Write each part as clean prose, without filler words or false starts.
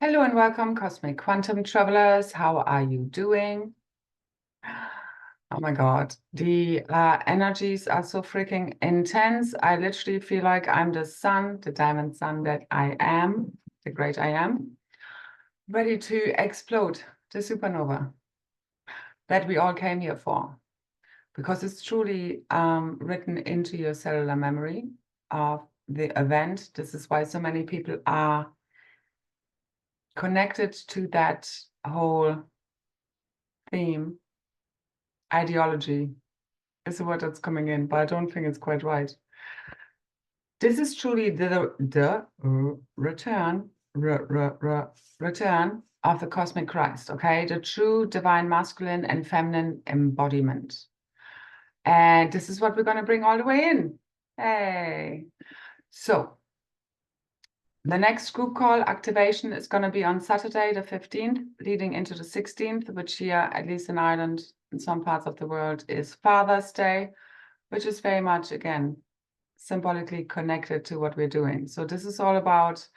Hello and welcome, Cosmic Quantum Travelers. How are you doing? Oh my God, the energies are so freaking intense. I literally feel like I'm the sun, the diamond sun that I am, the great I am, ready to explode the supernova that we all came here for. Because it's truly written into your cellular memory of the event. This is why so many people are connected to that whole theme. Ideology is the word that's coming in, but I don't think it's quite right. This is truly the return of the cosmic Christ, okay? The true divine masculine and feminine embodiment. And this is what we're going to bring all the way in. Hey. So the next group call activation is going to be on Saturday, the 15th, leading into the 16th, which here, at least in Ireland, in some parts of the world, is Father's Day, which is very much, again, symbolically connected to what we're doing. So this is all about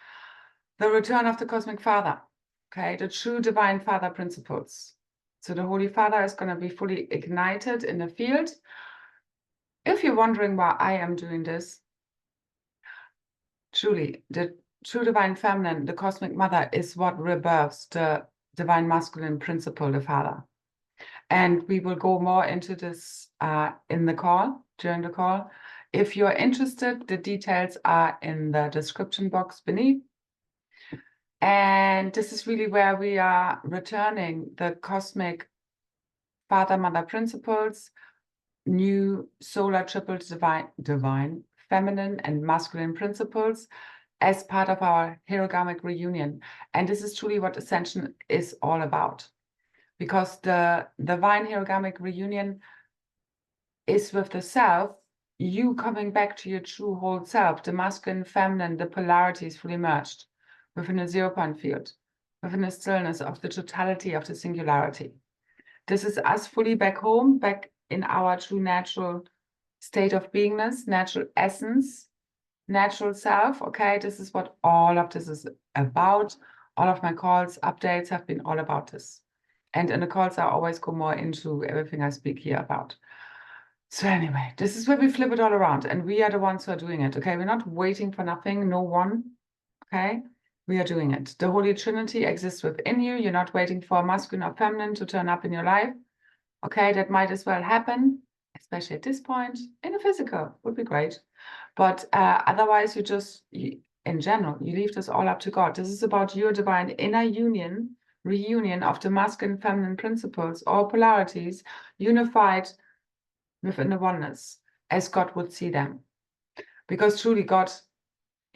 the return of the Cosmic Father, okay? The true Divine Father principles. So the Holy Father is going to be fully ignited in the field. If you're wondering why I am doing this, truly, the true Divine Feminine, the Cosmic Mother, is what rebirths the Divine Masculine principle, the Father. And we will go more into this in the call, during the call. If you're interested, the details are in the description box beneath. And this is really where we are returning the cosmic father-mother principles, new solar triple divine, feminine and masculine principles as part of our herogamic reunion. And this is truly what Ascension is all about. Because the divine herogamic reunion is with the self, you coming back to your true whole self, the masculine, feminine, the polarities fully merged within a 0-point field, within the stillness of the totality of the singularity. This is us fully back home, back in our true natural state of beingness, natural essence, natural self. Okay, this is what all of this is about. All of my calls, updates have been all about this. And in the calls, I always go more into everything I speak here about. So anyway, this is where we flip it all around, and we are the ones who are doing it, okay? We're not waiting for nothing, no one, okay? We are doing it. The Holy Trinity exists within you. You're not waiting for masculine or feminine to turn up in your life, okay? That might as well happen, especially at this point, in the physical, would be great. But otherwise, in general, you leave this all up to God. This is about your divine inner reunion of the masculine, feminine principles, all polarities, unified within the oneness, as God would see them. Because truly God,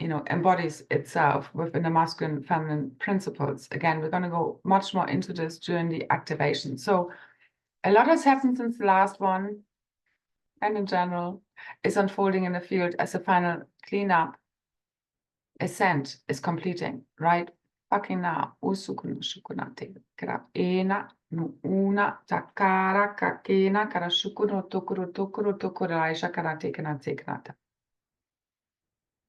embodies itself within the masculine, feminine principles. Again, we're going to go much more into this during the activation. So a lot has happened since the last one, and in general, is unfolding in the field as a final cleanup. Ascent is completing right fucking now. Una takara kakena karashukuro tokuro raisha karate kanate.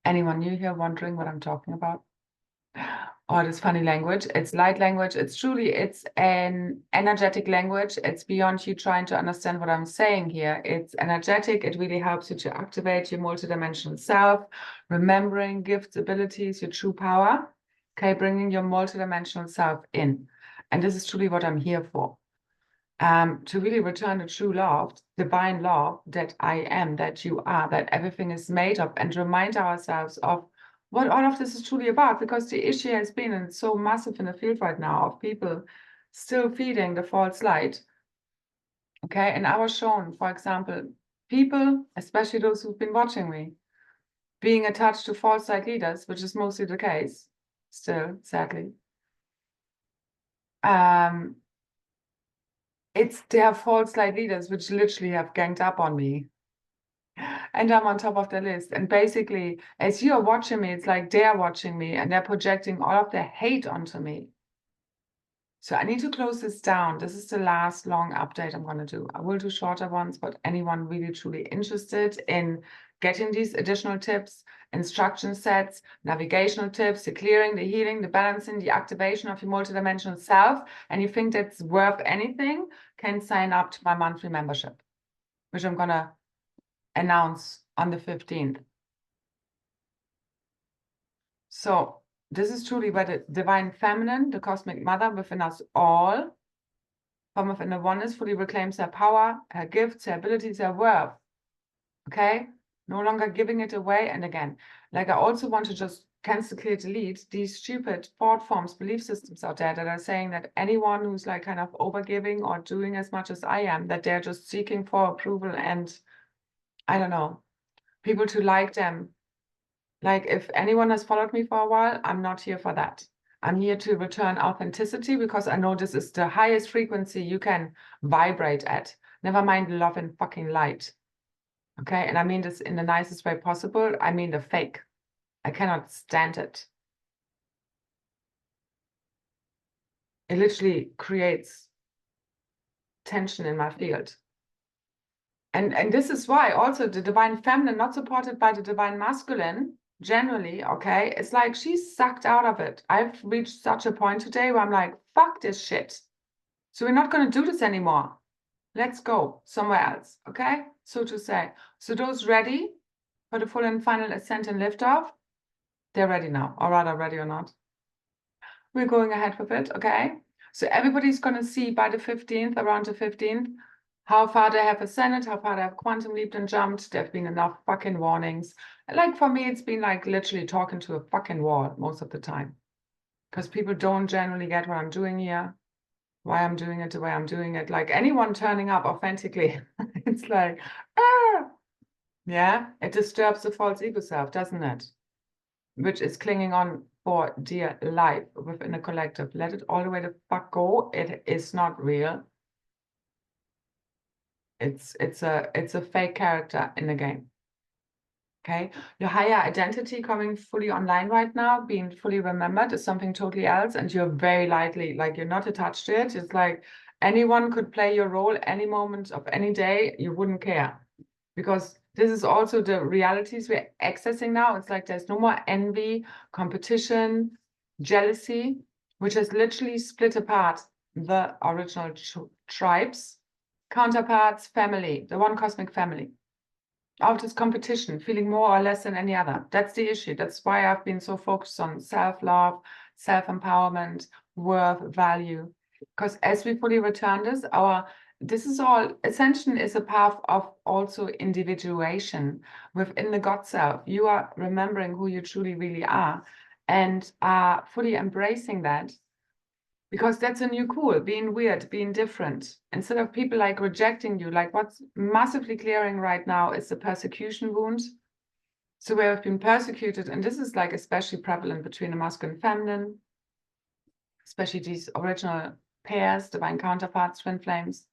Anyone new here wondering what I'm talking about? Oh, this funny language. It's light language. It's an energetic language. It's beyond you trying to understand what I'm saying here. It's energetic. It really helps you to activate your multidimensional self, remembering gifts, abilities, your true power. Okay, bringing your multidimensional self in. And this is truly what I'm here for. To really return the true love, divine love that I am, that you are, that everything is made of, and remind ourselves of what all of this is truly about, because the issue has been, and it's so massive in the field right now, of people still feeding the false light. Okay, and I was shown, for example, people, especially those who've been watching me, being attached to false light leaders, which is mostly the case, still, sadly. It's their false light leaders which literally have ganged up on me. And I'm on top of the list. And basically, as you are watching me, it's like they're watching me and they're projecting all of their hate onto me. So I need to close this down. This is the last long update I'm going to do. I will do shorter ones, but anyone really truly interested in getting these additional tips, instruction sets, navigational tips, the clearing, the healing, the balancing, the activation of your multidimensional self, and you think that's worth anything, can sign up to my monthly membership, which I'm gonna announce on the 15th. So this is truly where the divine feminine, the cosmic mother within us all, from within the oneness, fully reclaims her power, her gifts, her abilities, her worth. Okay? No longer giving it away. And again, like I also want to just cancel, clear, delete these stupid thought forms, belief systems out there that are saying that anyone who's like kind of overgiving or doing as much as I am, that they're just seeking for approval and, I don't know, people to like them. Like if anyone has followed me for a while, I'm not here for that. I'm here to return authenticity because I know this is the highest frequency you can vibrate at. Never mind love and fucking light. Okay, and I mean this in the nicest way possible. I mean the fake. I cannot stand it. It literally creates tension in my field. And this is why also the divine feminine, not supported by the divine masculine, generally, okay, it's like she's sucked out of it. I've reached such a point today where I'm like, fuck this shit. So we're not going to do this anymore. Let's go somewhere else, okay? So to say. So those ready for the full and final ascent and liftoff, they're ready now, or rather ready or not. We're going ahead with it, okay? So everybody's going to see by the 15th, around the 15th, how far they have ascended, how far they have quantum leaped and jumped. There have been enough fucking warnings. Like for me, it's been like literally talking to a fucking wall most of the time. Because people don't generally get what I'm doing here, why I'm doing it the way I'm doing it. Like anyone turning up authentically, it's like, ah! Yeah, it disturbs the false ego self, doesn't it? Which is clinging on for dear life within a collective. Let it all the way the fuck go. It is not real. It's a fake character in the game. Okay, your higher identity coming fully online right now, being fully remembered is something totally else, and you're very lightly, like you're not attached to it. It's like anyone could play your role any moment of any day, you wouldn't care. Because this is also the realities we're accessing now. It's like there's no more envy, competition, jealousy, which has literally split apart the original tribes, counterparts, family, the one cosmic family. Out of this competition, feeling more or less than any other. That's the issue. That's why I've been so focused on self-love, self-empowerment, worth, value. Because as we fully return this is all, ascension is a path of also individuation within the God self. You are remembering who you truly really are and are fully embracing that. Because that's a new cool, being weird, being different. Instead of people like rejecting you, like what's massively clearing right now is the persecution wound. So we have been persecuted, and this is like especially prevalent between the masculine and feminine, especially these original pairs, divine counterparts, twin flames.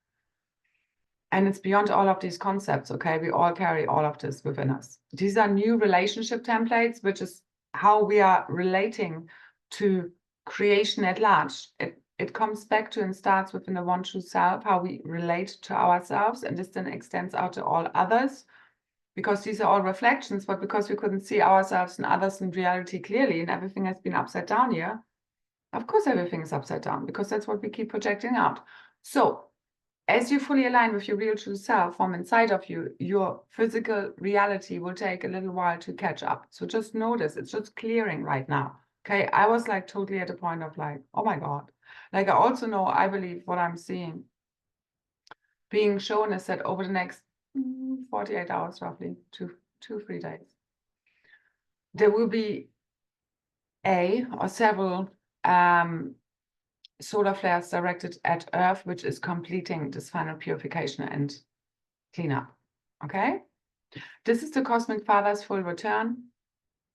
And it's beyond all of these concepts, okay? We all carry all of this within us. These are new relationship templates, which is how we are relating to creation at large. It comes back to and starts within the one true self, how we relate to ourselves, and this then extends out to all others, because these are all reflections, but because we couldn't see ourselves and others in reality clearly, and everything has been upside down here, of course everything is upside down, because that's what we keep projecting out. So as you fully align with your real true self from inside of you, your physical reality will take a little while to catch up. So just notice, it's just clearing right now. Okay, I was like totally at a point of like, oh my God. Like I also know, I believe what I'm seeing being shown is that over the next 48 hours, roughly, 3 days, there will be or several solar flares directed at Earth, which is completing this final purification and cleanup. Okay? This is the Cosmic Father's full return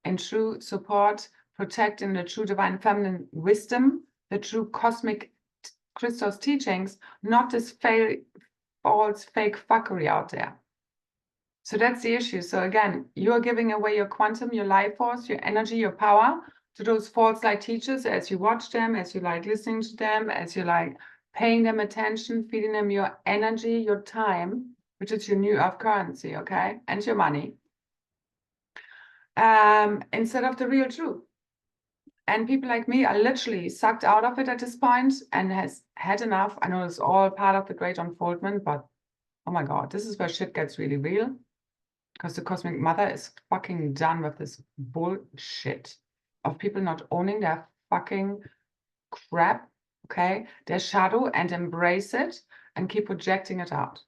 in true support, protecting the true divine feminine wisdom, the true cosmic Christos teachings, not this false fake fuckery out there. So that's the issue. So again, you are giving away your quantum, your life force, your energy, your power to those false light teachers as you watch them, as you like listening to them, as you like paying them attention, feeding them your energy, your time, which is your new earth currency, okay? And your money. instead of the real truth. And people like me are literally sucked out of it at this point and has had enough. I know it's all part of the great unfoldment, but oh my God, this is where shit gets really real. Because the Cosmic Mother is fucking done with this bullshit of people not owning their fucking crap, okay, their shadow, and embrace it and keep projecting it out.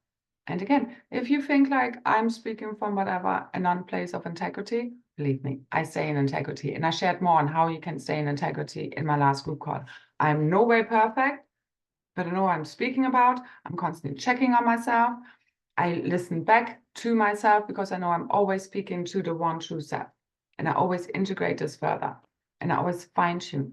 And again, if you think like I'm speaking from whatever, a non-place of integrity, believe me, I stay in integrity. And I shared more on how you can stay in integrity in my last group call. I'm no way perfect, but I know what I'm speaking about. I'm constantly checking on myself. I listen back to myself because I know I'm always speaking to the one true self. And I always integrate this further. And I always fine-tune.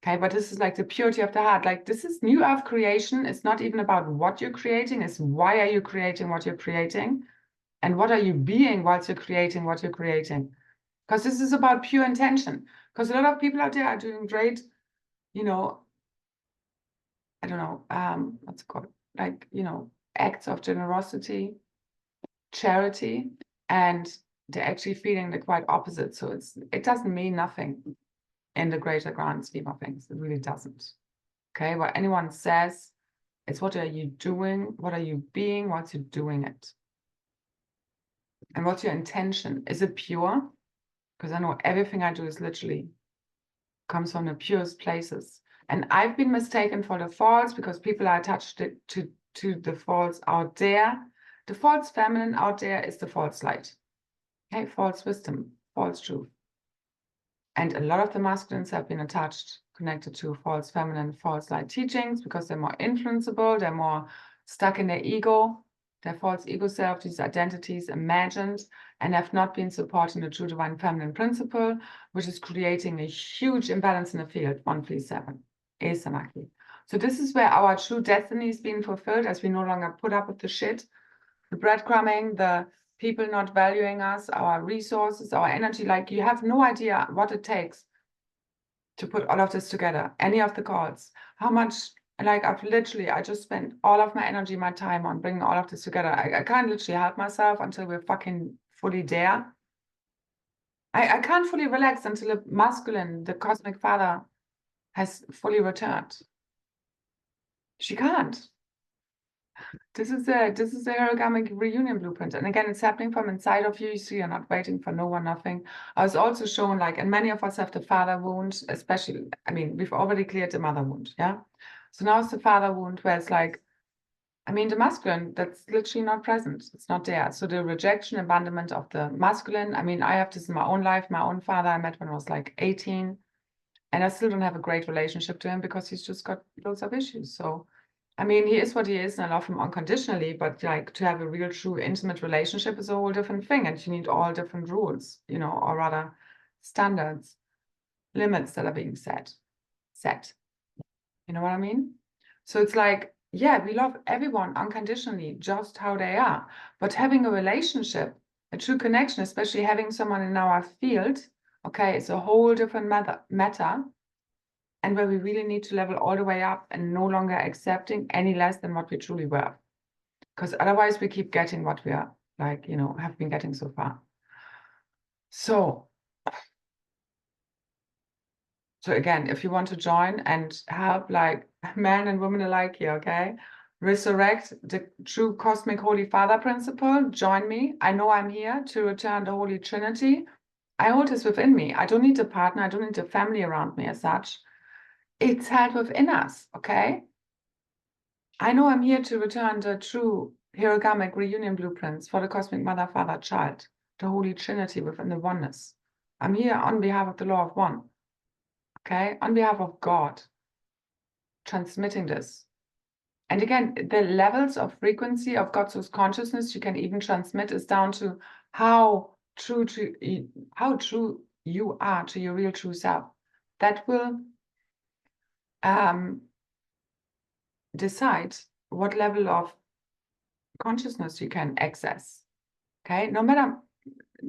Okay, but this is like the purity of the heart. Like this is new earth creation. It's not even about what you're creating. It's why are you creating what you're creating? And what are you being whilst you're creating what you're creating? Because this is about pure intention. Because a lot of people out there are doing great, you know, I don't know, what's it called? Like, you know, acts of generosity, charity, and they're actually feeling the quite opposite. So it doesn't mean nothing in the greater grand scheme of things. It really doesn't. Okay, what anyone says, it's what are you doing? What are you being? What's you doing it? And what's your intention? Is it pure? Because I know everything I do is literally comes from the purest places. And I've been mistaken for the false because people are attached to the false out there. The false feminine out there is the false light. Okay, false wisdom, false truth. And a lot of the masculines have been attached, connected to false feminine, false light teachings because they're more influenceable, they're more stuck in their ego, their false ego self, these identities imagined, and have not been supporting the true divine feminine principle, which is creating a huge imbalance in the field, 137, asymmetry. So this is where our true destiny is being fulfilled as we no longer put up with the shit, the breadcrumbing, the people not valuing us, our resources, our energy. Like you have no idea what it takes to put all of this together, any of the calls, how much, like I just spent all of my energy, my time on bringing all of this together. I can't literally help myself until we're fucking fully there. I can't fully relax until the masculine, the cosmic father has fully returned. She can't. This is a origamic reunion blueprint. And again, it's happening from inside of you. You see, you're not waiting for no one, nothing. I was also shown like, and many of us have the father wound, especially, I mean, we've already cleared the mother wound, yeah? So now it's the father wound where it's like, I mean, the masculine, that's literally not present. It's not there. So the rejection, abandonment of the masculine, I mean, I have this in my own life. My own father I met when I was like 18. And I still don't have a great relationship to him because he's just got loads of issues. So I mean, he is what he is, and I love him unconditionally, but like to have a real, true, intimate relationship is a whole different thing, and you need all different rules, you know, or rather standards, limits that are being set. You know what I mean? So it's like, yeah, we love everyone unconditionally, just how they are, but having a relationship, a true connection, especially having someone in our field, okay, it's a whole different matter. And where we really need to level all the way up and no longer accepting any less than what we truly were. Because otherwise we keep getting what we are, like, you know, have been getting so far. So again, if you want to join and help like men and women alike here, okay, resurrect the true cosmic Holy Father principle, join me. I know I'm here to return the Holy Trinity. I hold this within me. I don't need a partner. I don't need a family around me as such. It's held within us, okay? I know I'm here to return the true origamic reunion blueprints for the cosmic mother, father, child, the Holy Trinity within the oneness. I'm here on behalf of the law of one, okay? On behalf of God, transmitting this. And again, the levels of frequency of God's source consciousness you can even transmit is down to how true you are to your real true self. That will decide what level of consciousness you can access. Okay, no matter,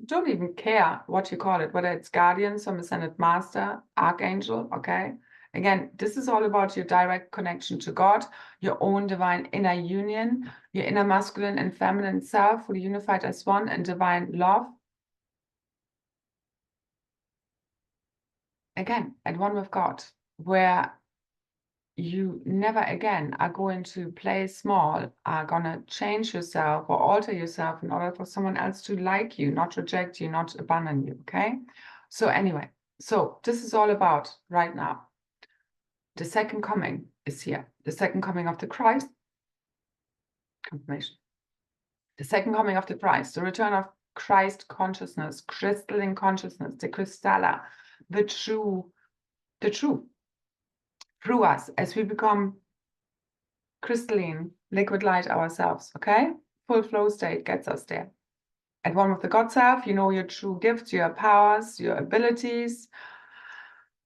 don't even care what you call it, whether it's guardian, some ascended master, archangel. Okay, again, this is all about your direct connection to God, your own divine inner union, your inner masculine and feminine self, fully unified as one in divine love. again, at one with God, where you never again are going to play small, are gonna change yourself or alter yourself in order for someone else to like you, not reject you, not abandon you, okay? So anyway, so this is all about right now. The second coming is here. The second coming of the Christ, confirmation. The second coming of the Christ, the return of Christ consciousness, crystalline consciousness, the crystalla, the true, through us as we become crystalline, liquid light ourselves, okay? Full flow state gets us there. At one with the God self, you know your true gifts, your powers, your abilities.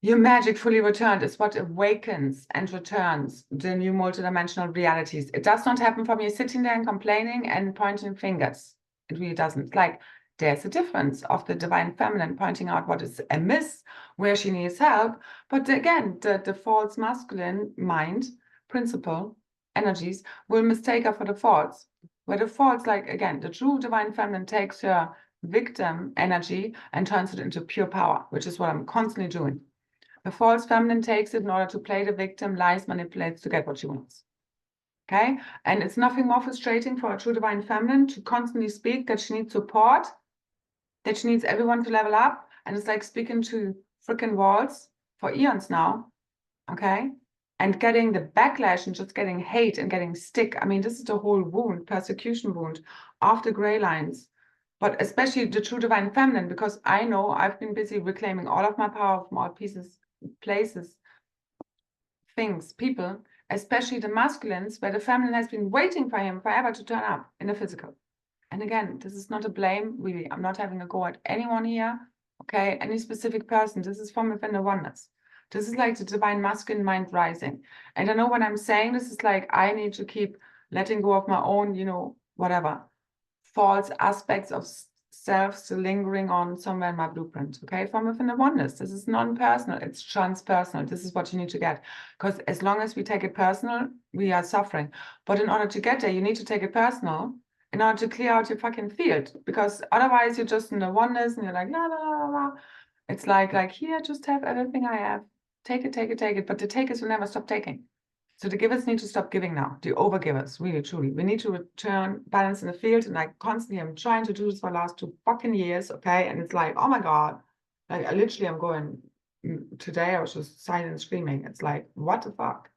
Your magic fully returned is what awakens and returns the new multidimensional realities. It does not happen from you sitting there and complaining and pointing fingers. It really doesn't. Like, there's a difference of the divine feminine pointing out what is amiss, where she needs help. But again, the false masculine mind, principle, energies will mistake her for the false. Where the false, like, again, the true divine feminine takes her victim energy and turns it into pure power, which is what I'm constantly doing. The false feminine takes it in order to play the victim, lies, manipulates to get what she wants. Okay? And it's nothing more frustrating for a true divine feminine to constantly speak that she needs support, that she needs everyone to level up. And it's like speaking to freaking walls for eons now. Okay? And getting the backlash and just getting hate and getting stick. I mean, this is the whole wound, persecution wound of the gray lines. But especially the true divine feminine, because I know I've been busy reclaiming all of my power from all pieces, places, things, people, especially the masculines, where the feminine has been waiting for him forever to turn up in the physical. And again, this is not a blame, really. I'm not having a go at anyone here, okay? Any specific person. This is from within the oneness. This is like the divine masculine mind rising. And I know when I'm saying this is like, I need to keep letting go of my own, you know, whatever, false aspects of self still lingering on somewhere in my blueprint, okay? From within the oneness. This is non-personal, it's transpersonal. This is what you need to get. Because as long as we take it personal, we are suffering. But in order to get there, you need to take it personal in order to clear out your fucking field. Because otherwise you're just in the oneness and you're like, la, la, la, la. It's like, here, just have everything I have. Take it, take it, take it. But the takers will never stop taking. So the givers need to stop giving now, the overgivers, really, truly. We need to return balance in the field. And I constantly am trying to do this for the last 2 fucking years, okay? And it's like, oh my God. Like, I literally am going, today I was just silent screaming. It's like, what the fuck?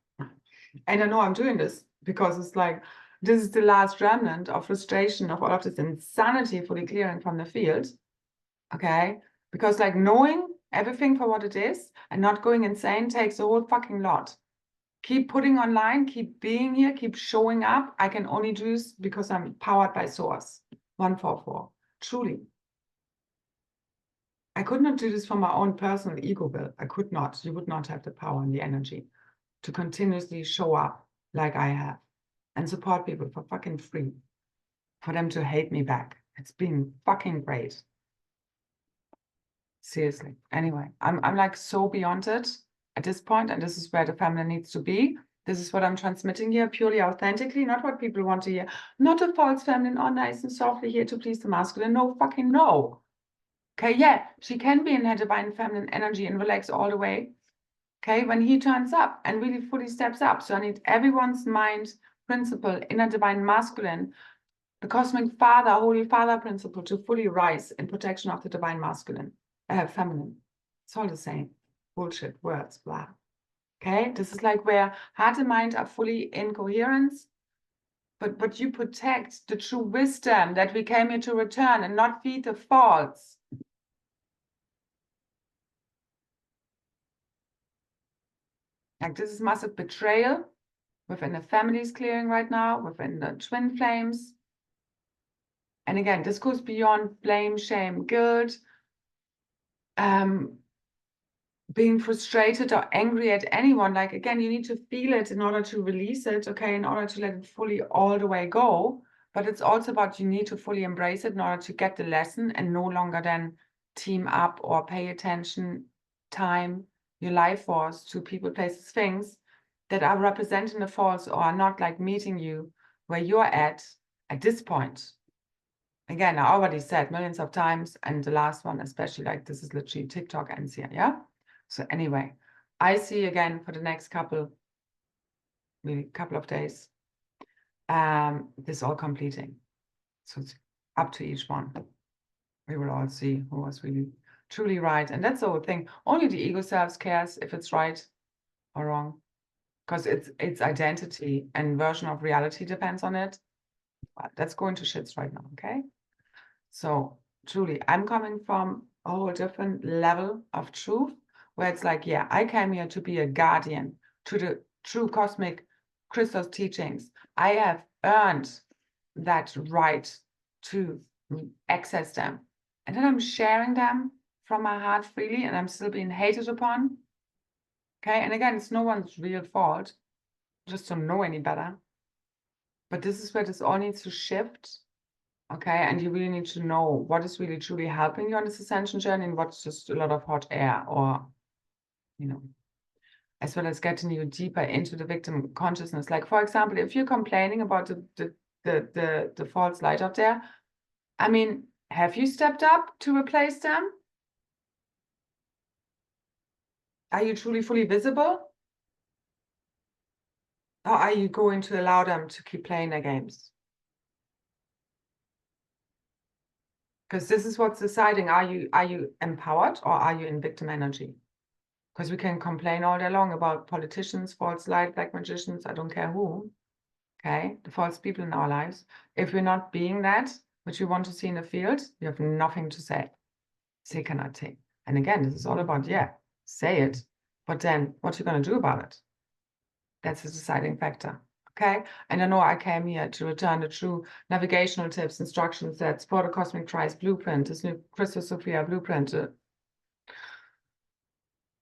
And I know I'm doing this because it's like, this is the last remnant of frustration of all of this insanity fully clearing from the field, okay? Because like knowing everything for what it is and not going insane takes a whole fucking lot. Keep putting online, keep being here, keep showing up. I can only do this because I'm powered by source. 144. Truly. I could not do this for my own personal ego will. I could not. You would not have the power and the energy to continuously show up like I have and support people for fucking free. For them to hate me back. It's been fucking great. Seriously. Anyway, I'm like so beyond it at this point, and this is where the family needs to be. This is what I'm transmitting here, purely authentically, not what people want to hear. Not a false feminine, oh, nice and softly here to please the masculine. No, fucking no. Okay, yeah, she can be in her divine feminine energy and relax all the way. Okay, when he turns up and really fully steps up. So I need everyone's mind principle, inner divine masculine, the cosmic father, holy father principle to fully rise in protection of the divine masculine, feminine. It's all the same. Bullshit, words, blah. Okay, this is like where heart and mind are fully in coherence, but you protect the true wisdom that we came here to return and not feed the false. Like this is massive betrayal within the families clearing right now, within the twin flames. And again, this goes beyond blame, shame, guilt, being frustrated or angry at anyone. Like, again, you need to feel it in order to release it, okay, in order to let it fully all the way go. But it's also about you need to fully embrace it in order to get the lesson and no longer then team up or pay attention, time, your life force to people, places, things that are representing the false or are not like meeting you where you're at this point. Again, I already said millions of times, and the last one especially, like this is literally TikTok ends here, yeah? So anyway, I see again for the next couple of days, this all completing. So it's up to each one. We will all see who was really truly right. And that's the whole thing. Only the ego self cares if it's right or wrong, because its identity and version of reality depends on it. That's going to shits right now, okay? So truly, I'm coming from a whole different level of truth, where it's like, yeah, I came here to be a guardian to the true cosmic Christos teachings. I have earned that right to access them. And then I'm sharing them from my heart freely, and I'm still being hated upon. Okay, and again, it's no one's real fault. Just don't know any better. But this is where this all needs to shift. Okay, and you really need to know what is really truly helping you on this ascension journey and what's just a lot of hot air, or, you know, as well as getting you deeper into the victim consciousness. Like, for example, if you're complaining about the false light out there, I mean, have you stepped up to replace them? Are you truly fully visible? Or are you going to allow them to keep playing their games? Because this is what's deciding, are you empowered or are you in victim energy? Because we can complain all day long about politicians, false light, black magicians, I don't care who, okay? The false people in our lives. If we're not being that, which we want to see in the field, you have nothing to say. Say cannot take. And again, this is all about, yeah, say it, but then what you're going to do about it? That's the deciding factor. Okay, and I know I came here to return the true navigational tips, instruction sets for the Cosmic Christ blueprint, this new Christos-Sophia blueprint.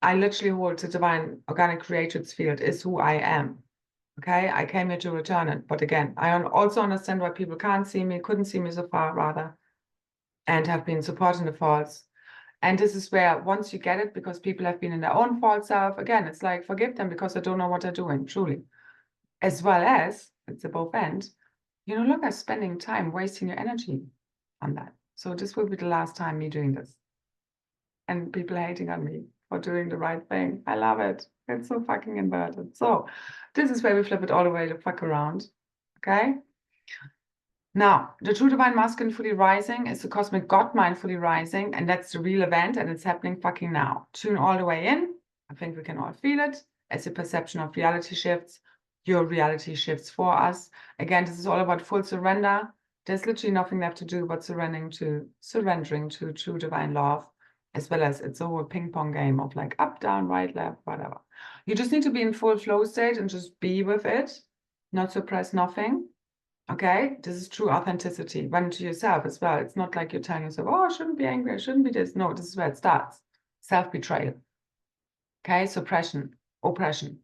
I literally hold the divine organic creatrix field is who I am. Okay, I came here to return it. But again, I also understand why people can't see me, couldn't see me so far, rather, and have been supporting the false. And this is where once you get it, because people have been in their own false self, again, it's like forgive them because they don't know what they're doing, truly. As well as, it's a both end, you no longer spending time wasting your energy on that. So this will be the last time me doing this. And people hating on me for doing the right thing. I love it. It's so fucking inverted. So this is where we flip it all the way the fuck around. Okay? Now, the true divine masculine fully rising is the cosmic God mind fully rising, and that's the real event, and it's happening fucking now. Tune all the way in. I think we can all feel it as the perception of reality shifts. Your reality shifts for us. Again, this is all about full surrender. There's literally nothing left to do but surrendering to true divine love, as well as it's a whole ping pong game of like up, down, right, left, whatever. You just need to be in full flow state and just be with it, not suppress nothing. Okay, this is true authenticity. Run to yourself as well. It's not like you're telling yourself, oh, I shouldn't be angry, I shouldn't be this. No, this is where it starts. Self-betrayal. Okay, suppression, oppression.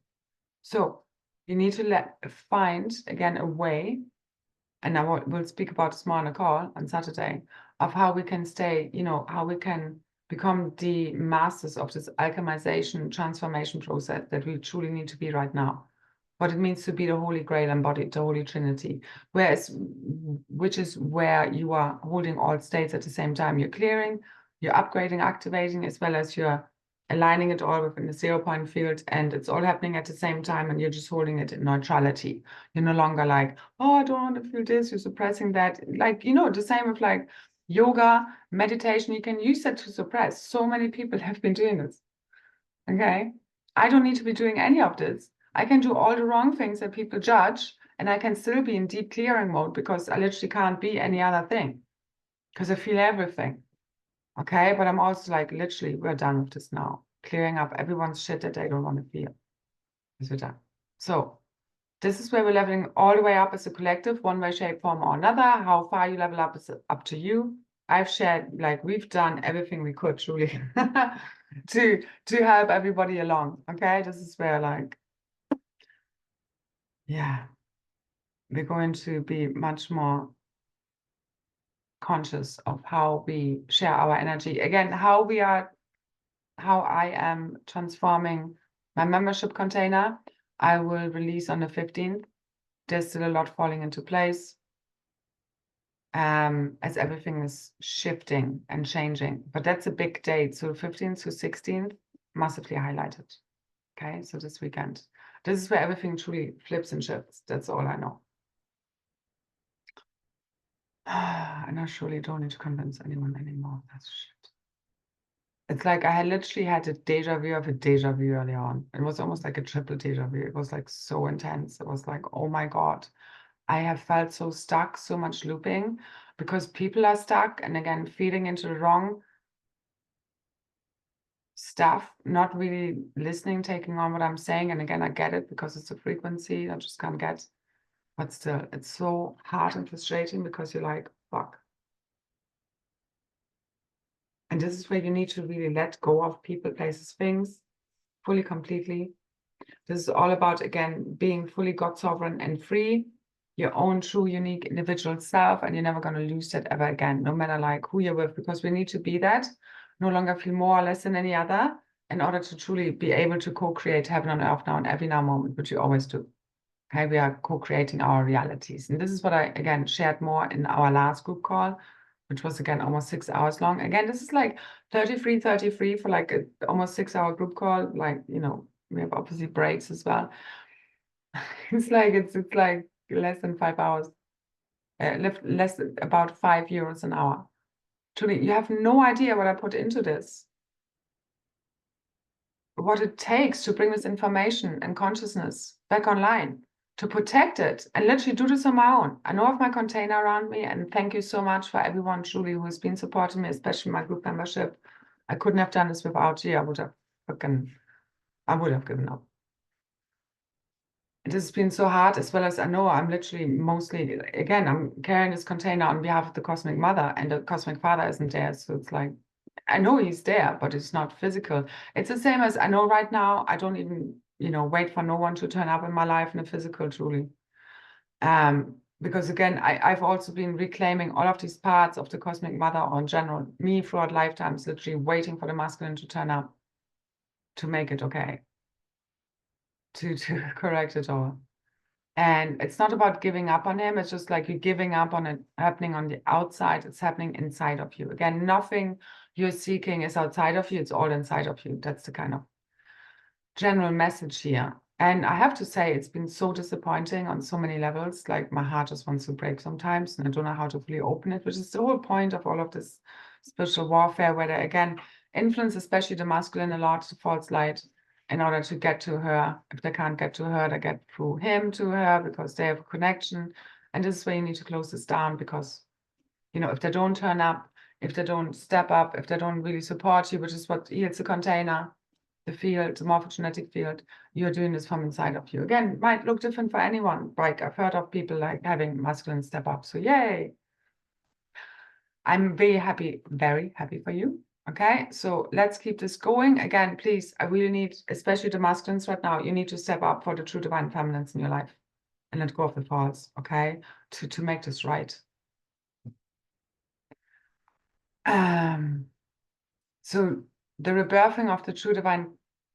So you need to find, again, a way, and we'll speak about this more on a call on Saturday, of how we can stay, you know, how we can become the masters of this alchemization, transformation process that we truly need to be right now. What it means to be the Holy Grail embodied, the Holy Trinity, which is where you are holding all states at the same time. You're clearing, you're upgrading, activating, as well as you're aligning it all within the 0-point field, and it's all happening at the same time, and you're just holding it in neutrality. You're no longer like, oh, I don't want to feel this, you're suppressing that. Like, you know, the same with like yoga, meditation, you can use that to suppress. So many people have been doing this. Okay, I don't need to be doing any of this. I can do all the wrong things that people judge, and I can still be in deep clearing mode because I literally can't be any other thing because I feel everything. Okay, but I'm also like, literally, we're done with this now. Clearing up everyone's shit that they don't want to feel. Because we're done. So this is where we're leveling all the way up as a collective, one way, shape, form, or another. How far you level up is up to you. I've shared, like, we've done everything we could, truly, to help everybody along. Okay, this is where, like, yeah, we're going to be much more conscious of how we share our energy. Again, how I am transforming my membership container. I will release on the 15th. There's still a lot falling into place as everything is shifting and changing. But that's a big date. So 15th to 16th, massively highlighted. Okay, so this weekend, this is where everything truly flips and shifts. That's all I know. And I surely don't need to convince anyone anymore. That's shit. It's like I had literally had a deja vu of a deja vu early on. It was almost like a triple deja vu. It was like so intense. It was like, oh my God, I have felt so stuck, so much looping because people are stuck and again, feeding into the wrong stuff, not really listening, taking on what I'm saying. And again, I get it because it's a frequency I just can't get. But still, it's so hard and frustrating because you're like, fuck. And this is where you need to really let go of people, places, things, fully, completely. This is all about, again, being fully God sovereign and free, your own true, unique, individual self, and you're never going to lose that ever again, no matter like who you're with, because we need to be that, no longer feel more or less than any other, in order to truly be able to co-create heaven on earth now in every now moment, which we always do. Okay, we are co-creating our realities. And this is what I, again, shared more in our last group call, which was, again, almost 6 hours long. Again, this is like 33 for like a almost 6-hour group call. Like, you know, we have obviously breaks as well. It's like less than 5 hours, less about €5 an hour. Truly, you have no idea what I put into this. What it takes to bring this information and consciousness back online, to protect it and literally do this on my own. I know of my container around me, and thank you so much for everyone truly who has been supporting me, especially my group membership. I couldn't have done this without you. I would have given up. It has been so hard, as well as I know I'm literally mostly, again, I'm carrying this container on behalf of the Cosmic Mother, and the Cosmic Father isn't there. So it's like, I know he's there, but it's not physical. It's the same as I know right now, I don't even, you know, wait for no one to turn up in my life in a physical, truly. Because again, I've also been reclaiming all of these parts of the Cosmic Mother, or in general, me throughout lifetimes, literally waiting for the masculine to turn up to make it okay, to correct it all. And it's not about giving up on him. It's just like you're giving up on it happening on the outside. It's happening inside of you. Again, nothing you're seeking is outside of you. It's all inside of you. That's the kind of general message here. And I have to say, it's been so disappointing on so many levels. Like my heart just wants to break sometimes, and I don't know how to fully open it, which is the whole point of all of this spiritual warfare, where they, again, influence especially the masculine a lot, the false light, in order to get to her. If they can't get to her, they get through him to her because they have a connection. And this is where you need to close this down, because, you know, if they don't turn up, if they don't step up, if they don't really support you, which is what heals the container, the field, the morphogenetic field, you're doing this from inside of you. Again, it might look different for anyone. Like I've heard of people like having masculine step up. So yay. I'm very happy for you. Okay, so let's keep this going. Again, please, I really need, especially the masculines right now, you need to step up for the true divine feminines in your life and let go of the false, okay, to make this right. So the rebirthing of the true divine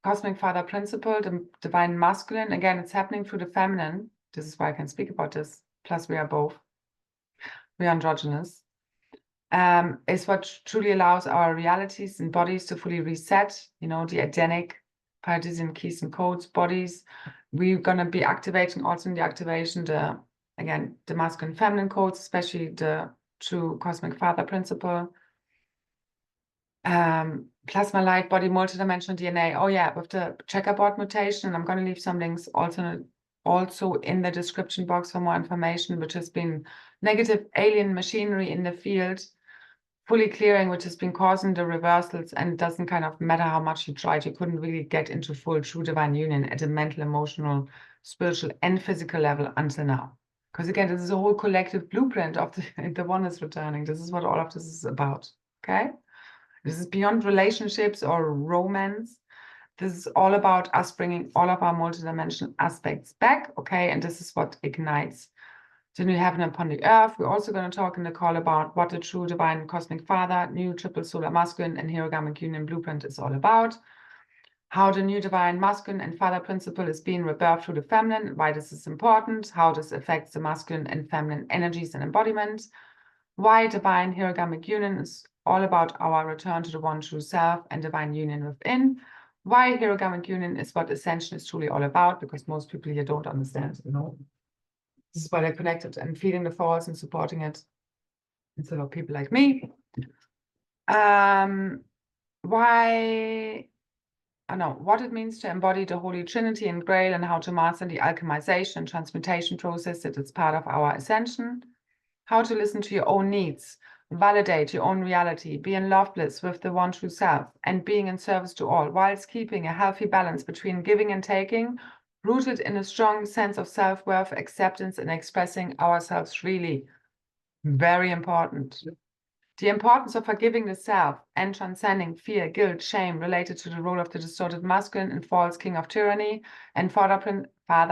cosmic father principle, the divine masculine, again, it's happening through the feminine. This is why I can speak about this. Plus, we are both. We are androgynous. Is what truly allows our realities and bodies to fully reset, you know, the Adenic, Paradisian keys and codes, bodies. We're going to be activating also in the activation, the masculine feminine codes, especially the true cosmic father principle. Plasma light, body, multidimensional DNA. Oh yeah, with the checkerboard mutation, I'm going to leave some links also in the description box for more information, which has been negative alien machinery in the field, fully clearing, which has been causing the reversals, and it doesn't kind of matter how much you tried, you couldn't really get into full true divine union at a mental, emotional, spiritual, and physical level until now. Because again, this is a whole collective blueprint of the oneness returning. This is what all of this is about, okay? This is beyond relationships or romance. This is all about us bringing all of our multidimensional aspects back, okay? And this is what ignites the new heaven upon the earth. We're also going to talk in the call about what the true divine cosmic father, new triple solar masculine and herogamic union blueprint is all about. How the new divine masculine and father principle is being rebirthed through the feminine, why this is important, how this affects the masculine and feminine energies and embodiment, why divine herogamic union is all about our return to the one true self and divine union within, why herogamic union is what ascension is truly all about, because most people here don't understand, you know. This is why they're connected and feeding the false and supporting it instead of people like me. What it means to embody the Holy Trinity in Grail and how to master the alchemization and transmutation process that is part of our ascension. How to listen to your own needs, validate your own reality, be in love bliss with the one true self, and being in service to all, whilst keeping a healthy balance between giving and taking, rooted in a strong sense of self-worth, acceptance, and expressing ourselves freely. Very important. The importance of forgiving the self and transcending fear, guilt, shame related to the role of the distorted masculine and false king of tyranny and father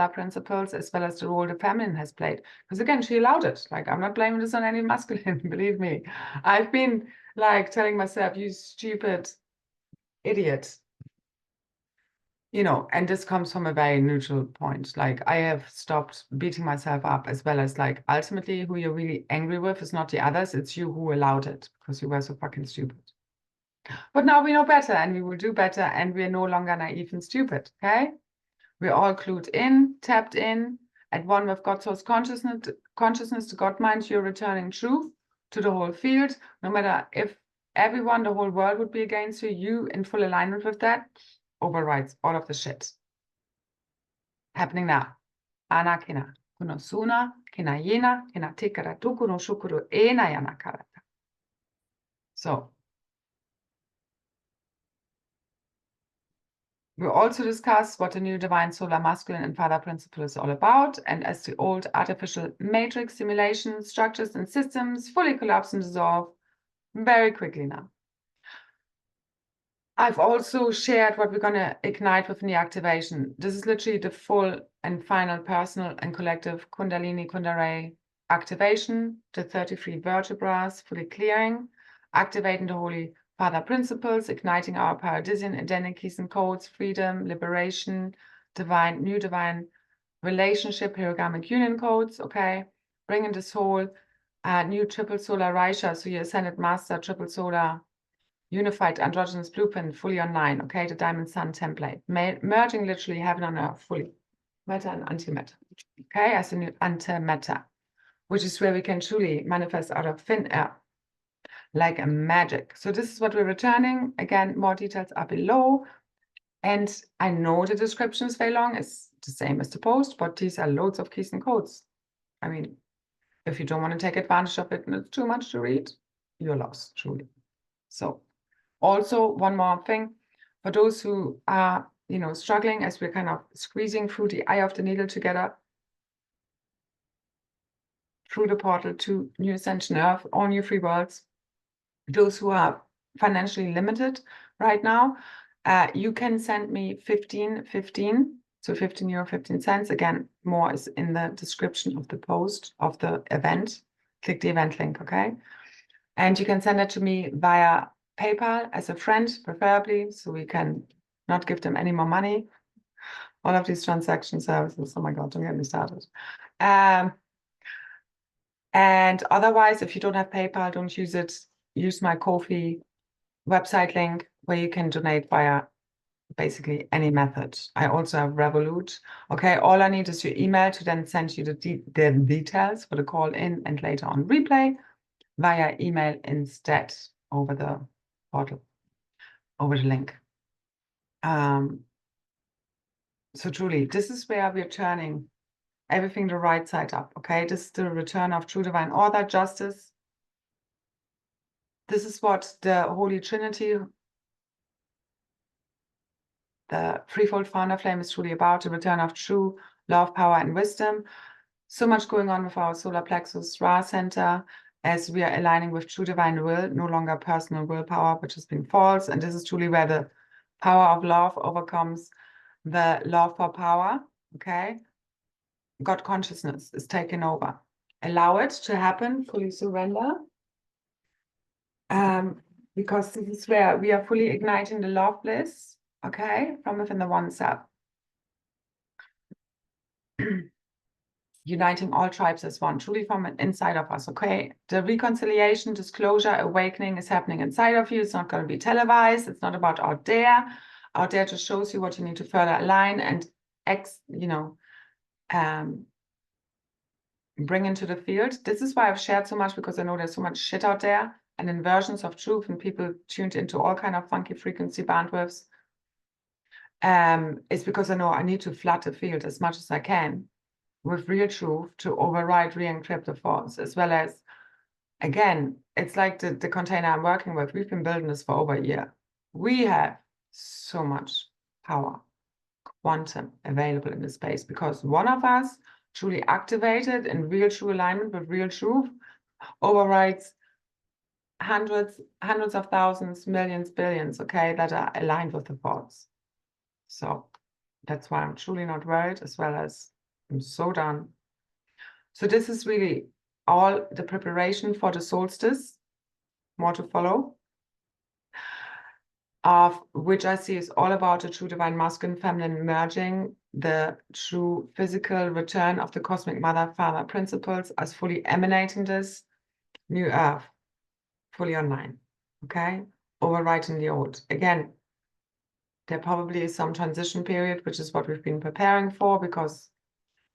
principles, as well as the role the feminine has played. Because again, she allowed it. Like, I'm not blaming this on any masculine, believe me. I've been like telling myself, you stupid idiot. You know, and this comes from a very neutral point. Like, I have stopped beating myself up, as well as like, ultimately, who you're really angry with is not the others, it's you who allowed it, because you were so fucking stupid. But now we know better, and we will do better, and we're no longer naive and stupid, okay? We're all clued in, tapped in, at one with God's source consciousness, to God mind, you're returning truth to the whole field. No matter if everyone, the whole world would be against you, you in full alignment with that, overrides all of the shit happening now. Ana kina kuno suna kina yena kina tikara tukuro shukuru ena yana karata. So we'll also discuss what the new divine solar masculine and father principle is all about, and as the old artificial matrix simulation structures and systems fully collapse and dissolve very quickly now. I've also shared what we're going to ignite within the activation. This is literally the full and final personal and collective Kundalini Kundalini activation, the 33 vertebrae fully clearing, activating the Holy Father principles, igniting our paradisian Edenic keys and codes, freedom, liberation, new divine relationship, herogamic union codes, okay? Bringing this whole new triple solar Raisha, so your ascended master, triple solar unified androgynous blueprint fully online, okay? The diamond sun template, merging literally heaven on earth fully, matter and antimatter, okay? As a new antimatter, which is where we can truly manifest out of thin air, like a magic. So this is what we're returning. Again, more details are below. And I know the description is very long. It's the same as the post, but these are loads of keys and codes. I mean, if you don't want to take advantage of it and it's too much to read, you're lost, truly. So also, one more thing, for those who are, you know, struggling as we're kind of squeezing through the eye of the needle together, through the portal to New Ascension Earth, all new free worlds, those who are financially limited right now, you can send me 15, so 15 euro, 15 cents. Again, more is in the description of the post of the event. Click the event link, okay? And you can send it to me via PayPal as a friend, preferably, so we can not give them any more money. All of these transaction services, oh my God, don't get me started. And otherwise, if you don't have PayPal, don't use it. Use my Ko-fi website link where you can donate via basically any method. I also have Revolut. Okay, all I need is your email to then send you the details for the call in and later on replay via email instead over the portal, over the link. So truly, this is where we're turning everything the right side up, okay? This is the return of true divine order, justice. This is what the Holy Trinity, the threefold founder flame, is truly about, the return of true love, power, and wisdom. So much going on with our solar plexus Ra center as we are aligning with true divine will, no longer personal willpower, which has been false. And this is truly where the power of love overcomes the love for power, okay? God consciousness is taken over. Allow it to happen, fully surrender. Because this is where we are fully igniting the love bliss, okay, from within the one self. Uniting all tribes as one, truly from inside of us, okay? The reconciliation, disclosure, awakening is happening inside of you. It's not going to be televised. It's not about out there. out there just shows you what you need to further align and bring into the field. This is why I've shared so much, because I know there's so much shit out there and inversions of truth, and people tuned into all kind of funky frequency bandwidths. It's because I know I need to flood the field as much as I can with real truth to override, re-encrypt the false, as well as, again, it's like the container I'm working with. We've been building this for over a year. We have so much power, quantum available in the space, because one of us truly activated in real true alignment with real truth overrides hundreds of thousands, millions, billions, okay, that are aligned with the false. So that's why I'm truly not worried, as well as I'm so done. So this is really all the preparation for the solstice, more to follow, of which I see is all about the true divine masculine feminine merging, the true physical return of the cosmic mother father principles as fully emanating this new earth, fully online, okay, overwriting the old. Again, there probably is some transition period, which is what we've been preparing for, because,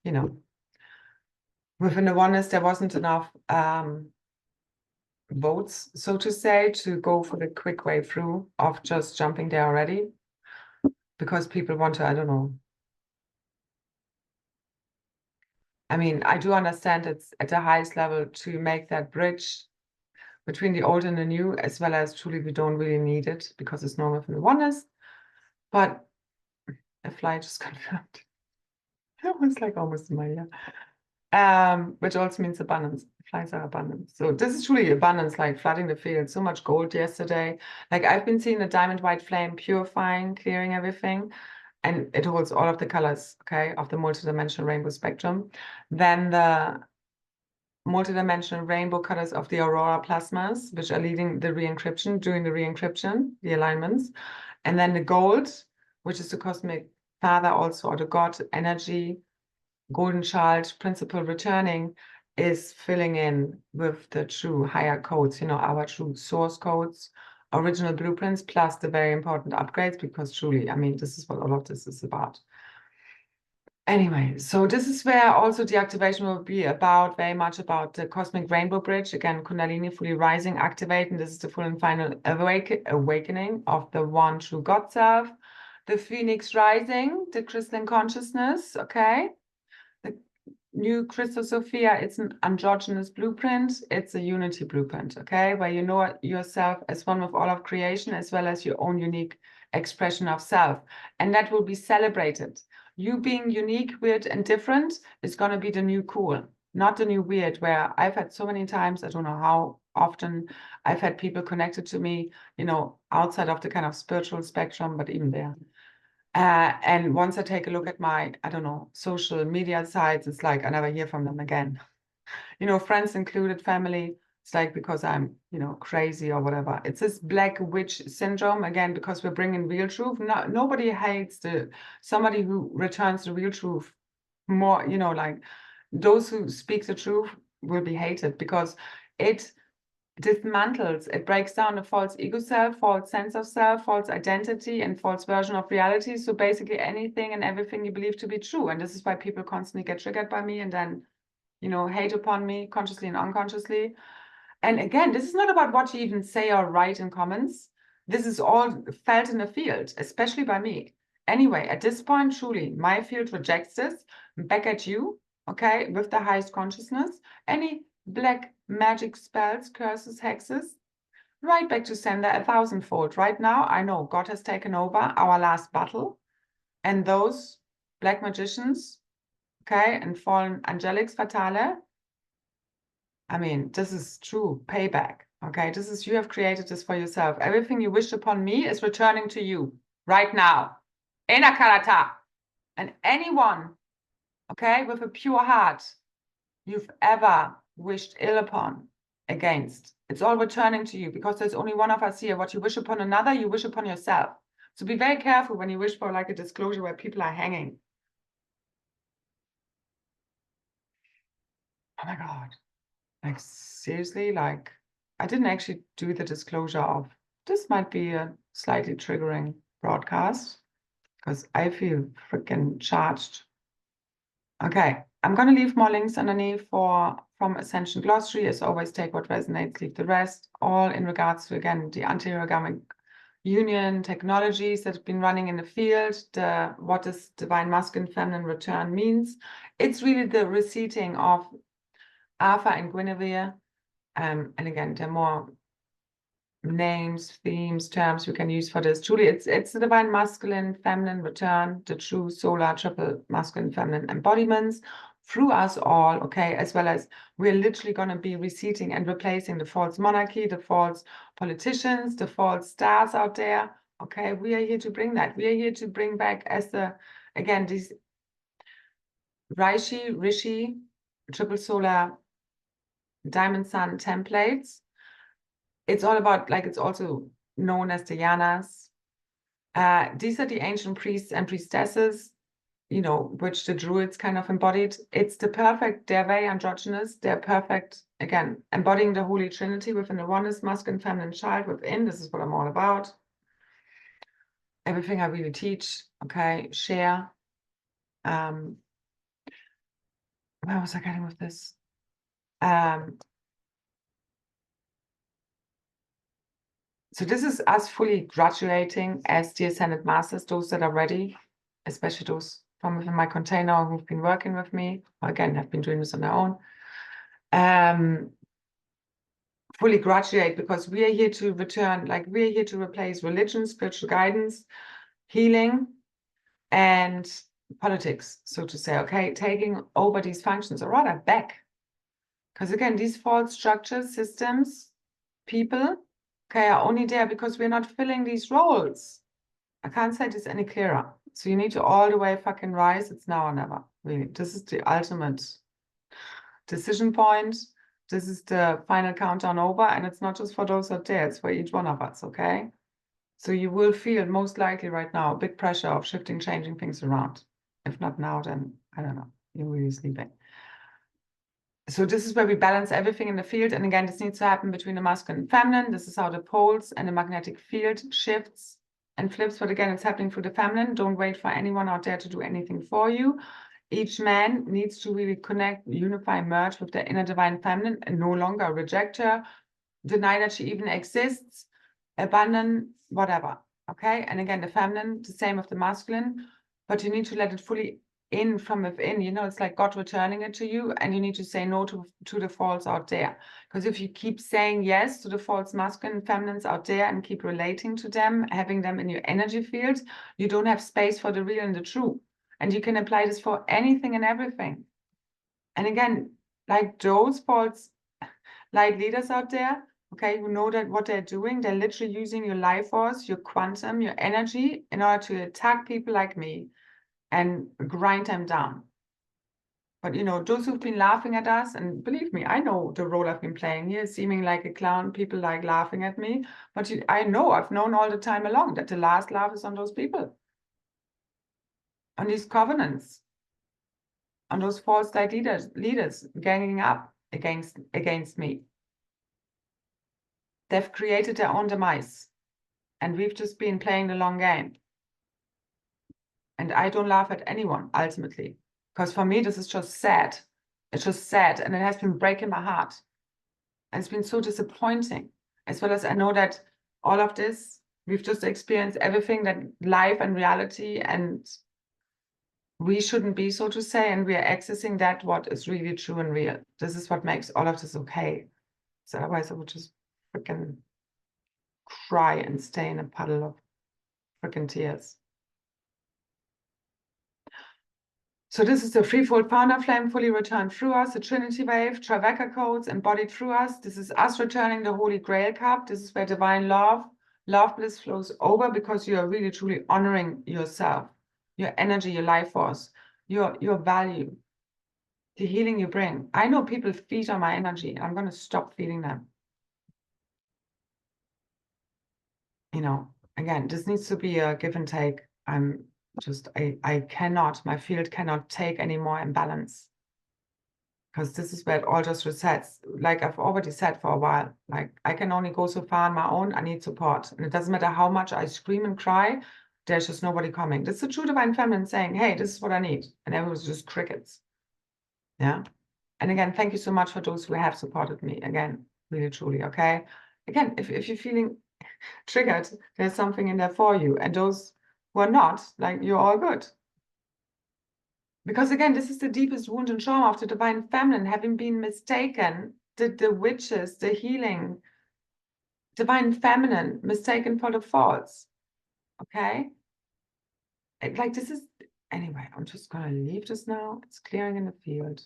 you know, within the oneness, there wasn't enough votes, so to say, to go for the quick way through of just jumping there already, because people want to, I don't know. I mean, I do understand it's at the highest level to make that bridge between the old and the new, as well as truly we don't really need it because it's no within the oneness. But a fly just confirmed. That was like almost in my ear. Which also means abundance. Flies are abundant. So this is truly abundance, like flooding the field. So much gold yesterday. Like I've been seeing the diamond white flame purifying, clearing everything. And it holds all of the colors, okay, of the multidimensional rainbow spectrum. Then the multidimensional rainbow colors of the aurora plasmas, which are leading the re-encryption, doing the re-encryption, the alignments. And then the gold, which is the cosmic father also, or the God energy, golden child principle returning, is filling in with the true higher codes, you know, our true source codes, original blueprints, plus the very important upgrades, because truly, I mean, this is what all of this is about. Anyway, so this is where also the activation will be about, very much about the cosmic rainbow bridge. Again, Kundalini fully rising, activate, and this is the full and final awakening of the one true God self. The phoenix rising, the crystalline consciousness, okay? The new Christos-Sophia, it's an androgynous blueprint. It's a unity blueprint, okay? Where you know yourself as one with all of creation, as well as your own unique expression of self. And that will be celebrated. You being unique, weird, and different is going to be the new cool, not the new weird, where I've had so many times, I don't know how often I've had people connected to me, you know, outside of the kind of spiritual spectrum, but even there. And once I take a look at my, I don't know, social media sites, it's like I never hear from them again. You know, friends included, family, it's like because I'm, you know, crazy or whatever. It's this black witch syndrome, again, because we're bringing real truth. Nobody hates somebody who returns the real truth more, you know, like those who speak the truth will be hated, because it dismantles, it breaks down the false ego self, false sense of self, false identity, and false version of reality. So basically anything and everything you believe to be true. And this is why people constantly get triggered by me and then, you know, hate upon me consciously and unconsciously. And again, this is not about what you even say or write in comments. This is all felt in the field, especially by me. Anyway, at this point, truly, my field rejects this. Back at you, okay, with the highest consciousness. Any black magic spells, curses, hexes, right back to sender 1,000-fold. Right now, I know God has taken over our last battle. And those black magicians, okay, and fallen angelics fatale, I mean, this is true payback, okay? This is, you have created this for yourself. Everything you wished upon me is returning to you right now. Ena karata. And anyone, okay, with a pure heart you've ever wished ill upon, against, it's all returning to you, because there's only one of us here. What you wish upon another, you wish upon yourself. So be very careful when you wish for like a disclosure where people are hanging. Oh my God. Like seriously, like I didn't actually do the disclosure of this might be a slightly triggering broadcast because I feel freaking charged. Okay, I'm going to leave more links underneath from Ascension Glossary. As always, take what resonates, leave the rest. All in regards to, again, the anti-origamic union technologies that have been running in the field, what does divine masculine feminine return means. It's really the reseating of Arthur and Guinevere. And again, there are more names, themes, terms we can use for this. Truly, it's the divine masculine feminine return, the true solar triple masculine feminine embodiments through us all, okay, as well as we're literally going to be reseating and replacing the false monarchy, the false politicians, the false stars out there, okay. We are here to bring that. We are here to bring back, as again, these Rishi, triple solar diamond sun templates. It's all about, like, it's also known as the yanas. These are the ancient priests and priestesses, you know, which the druids kind of embodied. It's the perfect, they're very androgynous. They're perfect, again, embodying the Holy Trinity within the oneness, masculine, feminine child within. This is what I'm all about. Everything I really teach, okay, share. Where was I getting with this? So this is us fully graduating as the Ascended Masters, those that are ready, especially those from within my container who've been working with me, or again, have been doing this on their own. Fully graduate, because we are here to return, like we are here to replace religion, spiritual guidance, healing, and politics, so to say, okay? Taking over these functions, or rather back. Because again, these false structures, systems, people, okay, are only there because we're not filling these roles. I can't say this any clearer. So you need to all the way fucking rise. It's now or never, really. This is the ultimate decision point. This is the final countdown over. And it's not just for those out there, it's for each one of us, okay? So you will feel most likely right now a big pressure of shifting, changing things around. If not now, then I don't know, you're really sleeping. So this is where we balance everything in the field. And again, this needs to happen between the masculine and feminine. This is how the poles and the magnetic field shifts and flips. But again, it's happening through the feminine. Don't wait for anyone out there to do anything for you. Each man needs to really connect, unify, merge with their inner divine feminine and no longer reject her, deny that she even exists, abandon, whatever. Okay. And again, the feminine, the same with the masculine, but you need to let it fully in from within. You know, it's like God returning it to you, and you need to say no to the false out there. Because if you keep saying yes to the false masculine and feminines out there and keep relating to them, having them in your energy field, you don't have space for the real and the true. And you can apply this for anything and everything. And again, like those false light leaders out there, okay, who know that what they're doing, they're literally using your life force, your quantum, your energy in order to attack people like me and grind them down. But, you know, those who've been laughing at us, and believe me, I know the role I've been playing here, seeming like a clown, people like laughing at me. But I know, I've known all the time along that the last laugh is on those people, on these covenants, on those false light leaders ganging up against me. They've created their own demise, and we've just been playing the long game. And I don't laugh at anyone, ultimately, because for me, this is just sad. It's just sad, and it has been breaking my heart. And it's been so disappointing, as well as I know that all of this, we've just experienced everything that life and reality, and we shouldn't be, so to say, and we are accessing that what is really true and real. This is what makes all of this okay. So otherwise I would just freaking cry and stay in a puddle of freaking tears. So this is the threefold founder flame fully returned through us, the Trinity wave, Trivaca codes embodied through us. This is us returning the Holy Grail cup. This is where divine love bliss flows over, because you are really truly honoring yourself, your energy, your life force, your value, the healing you bring. I know people feed on my energy, and I'm going to stop feeding them. You know, again, this needs to be a give and take. I cannot, my field cannot take any more imbalance, because this is where it all just resets. Like I've already said for a while, like I can only go so far on my own. I need support. And it doesn't matter how much I scream and cry. there's just nobody coming. This is the true divine feminine saying, hey, this is what I need. And everyone was just crickets. Yeah. And again, thank you so much for those who have supported me. Again, really, truly, okay? Again, if you're feeling triggered, there's something in there for you. And those who are not, like, you're all good. Because again, this is the deepest wound and trauma of the divine feminine, having been mistaken, the witches, the healing, divine feminine, mistaken for the false. Okay? Like this is, anyway, I'm just gonna leave this now. It's clearing in the field.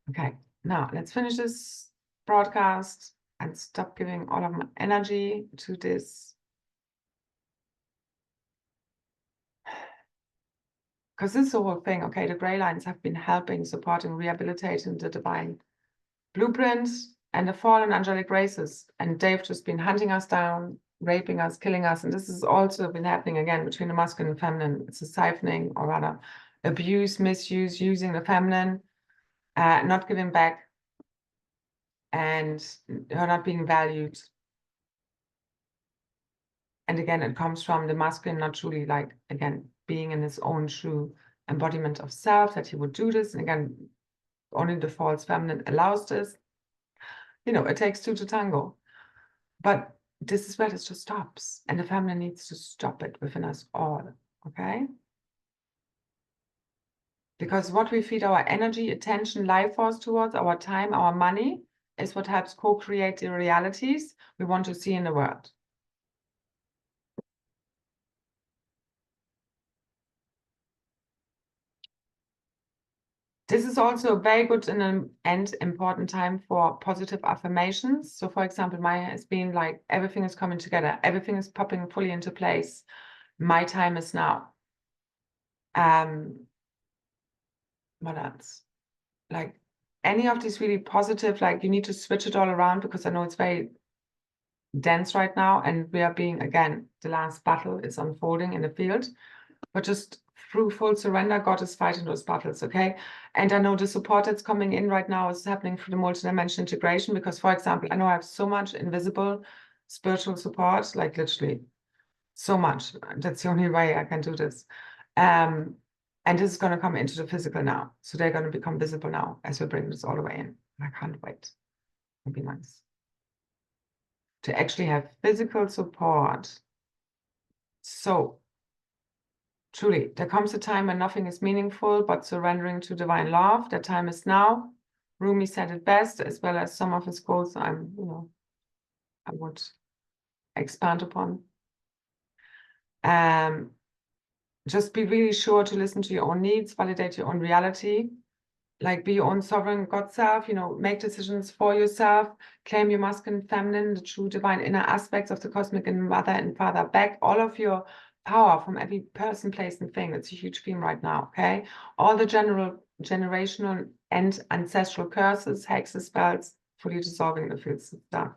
Okay, now let's finish this broadcast and stop giving all of my energy to this. Because this is the whole thing, okay? The gray lines have been helping, supporting, rehabilitating the divine blueprints and the fallen angelic races. And they've just been hunting us down, raping us, killing us. And this has also been happening again between the masculine and feminine. It's a siphoning, or rather abuse, misuse, using the feminine, not giving back, and her not being valued. And again, it comes from the masculine not truly, like, again, being in his own true embodiment of self, that he would do this. And again, only the false feminine allows this. You know, it takes two to tango. But this is where this just stops. And the feminine needs to stop it within us all, okay? Because what we feed our energy, attention, life force towards, our time, our money, is what helps co-create the realities we want to see in the world. This is also a very good and important time for positive affirmations. So for example, mine has been like, everything is coming together. Everything is popping fully into place. My time is now. What else? Like any of these really positive, like you need to switch it all around, because I know it's very dense right now. And we are being, again, the last battle is unfolding in the field. But just through full surrender, God is fighting those battles, okay? And I know the support that's coming in right now is happening through the multidimensional integration, because, for example, I know I have so much invisible spiritual support, like literally so much. That's the only way I can do this. And this is going to come into the physical now. So they're going to become visible now as we bring this all the way in. I can't wait. It'll be nice to actually have physical support. So truly, there comes a time when nothing is meaningful but surrendering to divine love. That time is now. Rumi said it best, as well as some of his quotes I would expand upon. Just be really sure to listen to your own needs, validate your own reality, like be your own sovereign God self, make decisions for yourself, claim your masculine, feminine, the true divine inner aspects of the cosmic and mother and father back, all of your power from every person, place, and thing. It's a huge theme right now, okay? All the generational and ancestral curses, hexes, spells, fully dissolving the fields of stuff.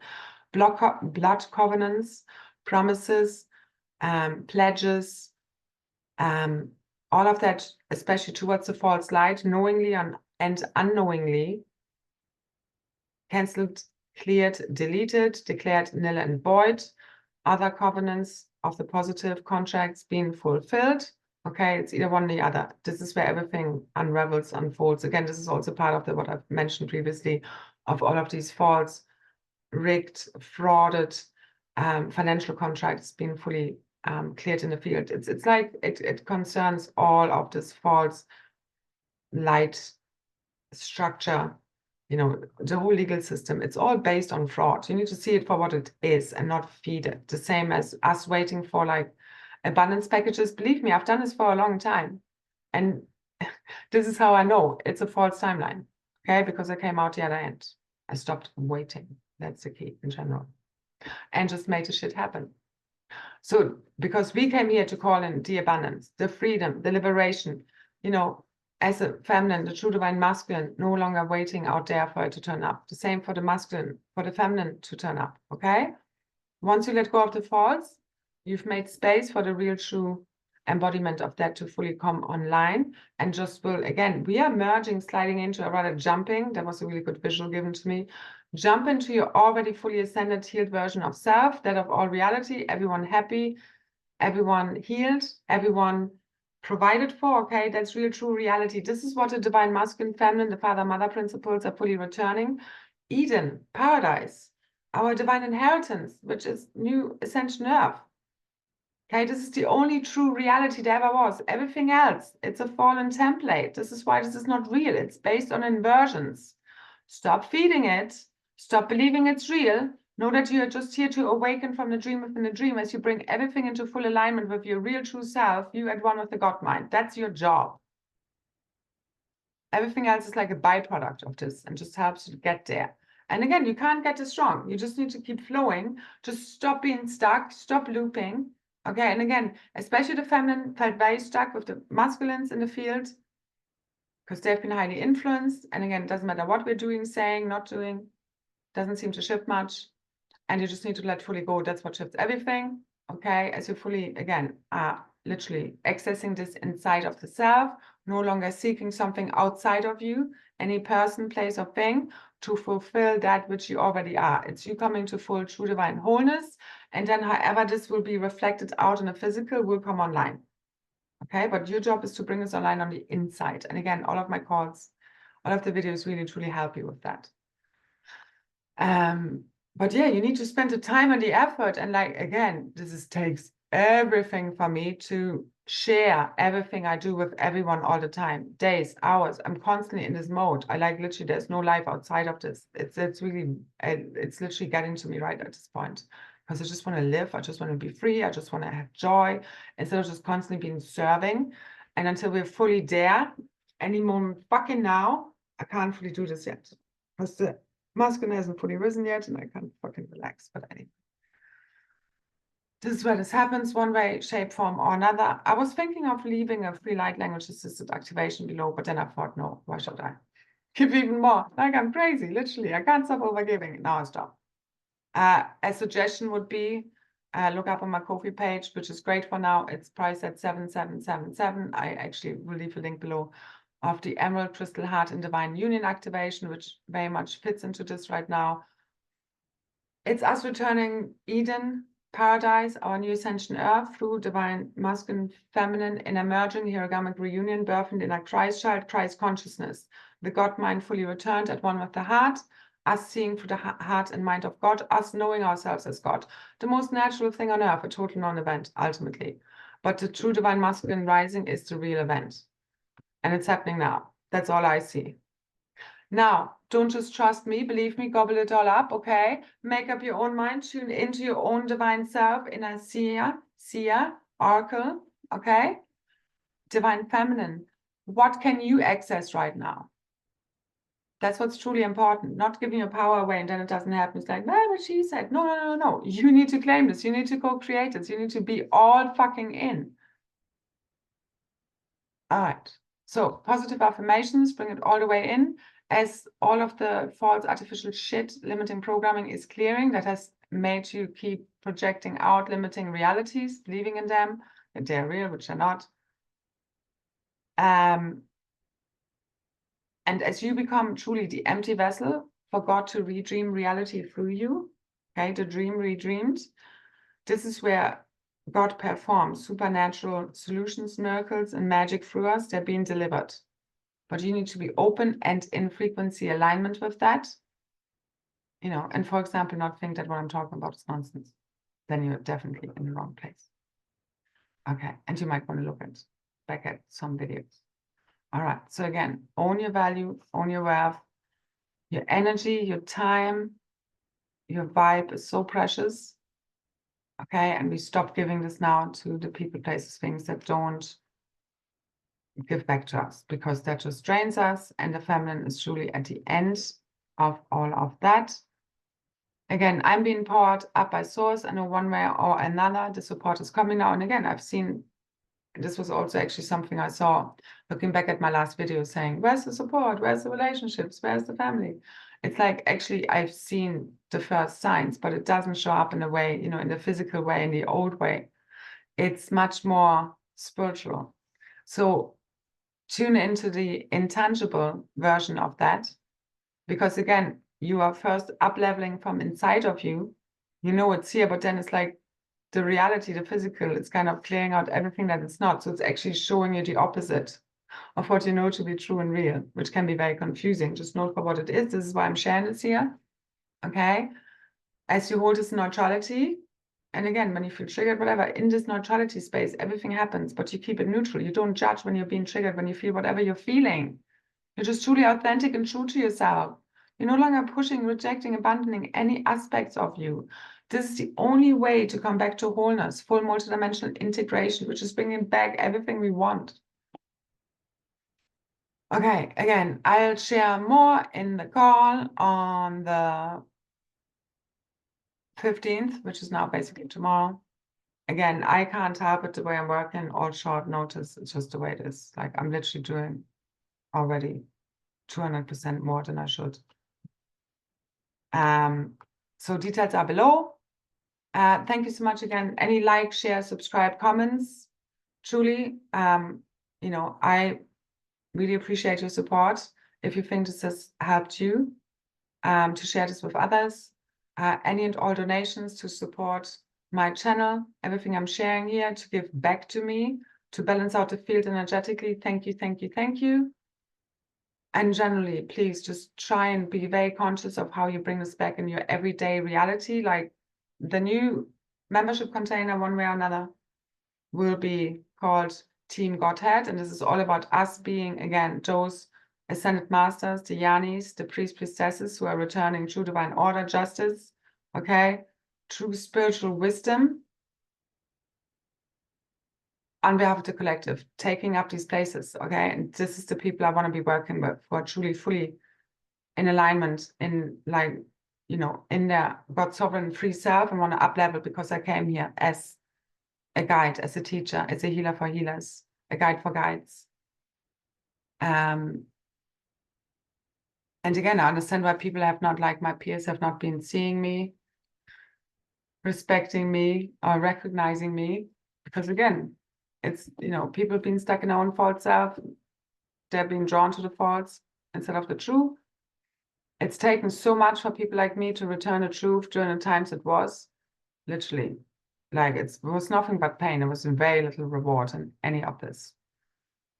Blood covenants, promises, pledges, all of that, especially towards the false light, knowingly and unknowingly, cancelled, cleared, deleted, declared null and void. Other covenants of the positive contracts being fulfilled. Okay, it's either one or the other. This is where everything unravels, unfolds. Again, this is also part of what I've mentioned previously, of all of these false, rigged, frauded financial contracts being fully cleared in the field. It's like it concerns all of this false light structure, the whole legal system. It's all based on fraud. You need to see it for what it is and not feed it. The same as us waiting for like abundance packages. Believe me, I've done this for a long time. And this is how I know it's a false timeline. Okay, because I came out the other end. I stopped waiting. That's the key in general. And just made the shit happen. So because we came here to call in the abundance, the freedom, the liberation, as a feminine, the true divine masculine, no longer waiting out there for it to turn up. The same for the masculine, for the feminine to turn up, okay? Once you let go of the false, you've made space for the real true embodiment of that to fully come online, and just will, again, we are merging, sliding into, or rather jumping, that was a really good visual given to me, Jump into your already fully ascended, healed version of self, that of all reality, everyone happy, everyone healed, everyone provided for, okay? That's real, true reality. This is what the divine masculine, feminine, the father-mother principles are fully returning. Eden, paradise, our divine inheritance, which is new ascension earth. Okay, this is the only true reality there ever was. Everything else, it's a fallen template. This is why this is not real. It's based on inversions. Stop feeding it. Stop believing it's real. Know that you are just here to awaken from the dream within the dream as you bring everything into full alignment with your real true self, you at one with the God mind. That's your job. Everything else is like a byproduct of this and just helps you to get there. And again, you can't get this wrong. You just need to keep flowing. Just stop being stuck. Stop looping. Okay, and again, especially the feminine felt very stuck with the masculines in the field because they've been highly influenced. And again, it doesn't matter what we're doing, saying, not doing, doesn't seem to shift much. And you just need to let fully go. That's what shifts everything. Okay, as you fully, again, are literally accessing this inside of the self, no longer seeking something outside of you, any person, place, or thing, to fulfill that which you already are. It's you coming to full true divine wholeness. And then however this will be reflected out in the physical will come online. Okay, but your job is to bring this online on the inside. And again, all of my calls, all of the videos really truly help you with that. But yeah, you need to spend the time and the effort. And like, again, takes everything for me to share everything I do with everyone all the time, days, hours. I'm constantly in this mode. I like literally, there's no life outside of this. It's really, it's literally getting to me right at this point. Because I just want to live. I just want to be free. I just want to have joy instead of just constantly being serving. And until we're fully there, any moment fucking now, I can't fully do this yet. Because the masculine hasn't fully risen yet and I can't fucking relax. But anyway. This is where this happens, one way, shape, form, or another. I was thinking of leaving a free light language assisted activation below, but then I thought, no, why should I? Give even more. Like I'm crazy, literally. I can't stop overgiving. Now I stop. A suggestion would be, look up on my Ko-fi page, which is great for now. It's priced at 7,777. I actually will leave a link below of the Emerald Crystal Heart and Divine Union activation, which very much fits into this right now. It's us returning Eden, paradise, our new ascension earth through divine masculine, feminine, in emerging hierogamic reunion, birthed in a Christ child, Christ consciousness. The God mind fully returned at one with the heart, us seeing through the heart and mind of God, us knowing ourselves as God. The most natural thing on earth, a total non-event, ultimately. But the true divine masculine rising is the real event. And it's happening now. That's all I see. Now, don't just trust me, believe me, gobble it all up, okay? Make up your own mind, tune into your own divine self in a seer, oracle, okay? Divine feminine. What can you access right now? That's what's truly important. Not giving your power away and then it doesn't happen. It's like, well, but she said, no, no, no, no. You need to claim this. You need to co-create this. You need to be all fucking in. All right. So positive affirmations, bring it all the way in. As all of the false artificial shit, limiting programming is clearing, that has made you keep projecting out limiting realities, believing in them, that they're real, which they're not. And as you become truly the empty vessel for God to redream reality through you, okay, the dream redreamed, this is where God performs supernatural solutions, miracles, and magic through us. They're being delivered. But you need to be open and in frequency alignment with that. You know, and for example, not think that what I'm talking about is nonsense. Then you're definitely in the wrong place. Okay, and you might want to look back at some videos. All right, so again, own your value, own your worth, your energy, your time, your vibe is so precious. Okay, and we stop giving this now to the people, places, things that don't give back to us, because that just drains us, and the feminine is truly at the end of all of that. Again, I'm being powered up by source. I know one way or another the support is coming now. And again, I've seen, this was also actually something I saw looking back at my last video, saying, where's the support? Where's the relationships? Where's the family? It's like, actually, I've seen the first signs, but it doesn't show up in a way, you know, in the physical way, in the old way. It's much more spiritual. So tune into the intangible version of that, because again, you are first up-leveling from inside of you. You know it's here, but then it's like the reality, the physical, it's kind of clearing out everything that it's not. So it's actually showing you the opposite of what you know to be true and real, which can be very confusing. Just note for what it is. This is why I'm sharing this here. Okay. As you hold this neutrality, and again, when you feel triggered, whatever, in this neutrality space, everything happens, but you keep it neutral. You don't judge when you're being triggered, when you feel whatever you're feeling. You're just truly authentic and true to yourself. You're no longer pushing, rejecting, abandoning any aspects of you. This is the only way to come back to wholeness, full multidimensional integration, which is bringing back everything we want. Okay, again, I'll share more in the call on the 15th, which is now basically tomorrow. Again, I can't help it the way I'm working, all short notice. It's just the way it is. Like I'm literally doing already 200% more than I should. So details are below. Thank you so much again. Any like, share, subscribe, comments. Truly, you know, I really appreciate your support. If you think this has helped you, to share this with others, any and all donations to support my channel, everything I'm sharing here to give back to me, to balance out the field energetically. Thank you, thank you, thank you. And generally, please just try and be very conscious of how you bring this back in your everyday reality. Like the new membership container, one way or another, will be called Team Godhead. And this is all about us being, again, those ascended masters, the Yanis, the priests, priestesses who are returning true divine order, justice, okay, true spiritual wisdom on behalf of the collective, taking up these places, okay? And this is the people I want to be working with, who are truly fully in alignment, in like, you know, in their God sovereign free self and want to up level because I came here as a guide, as a teacher, as a healer for healers, a guide for guides. And again, I understand why people have not, like my peers, have not been seeing me, respecting me, or recognizing me, because again, it's, you know, people being stuck in their own false self, they're being drawn to the false instead of the true. It's taken so much for people like me to return the truth during the times it was, literally, like it was nothing but pain. There was very little reward in any of this.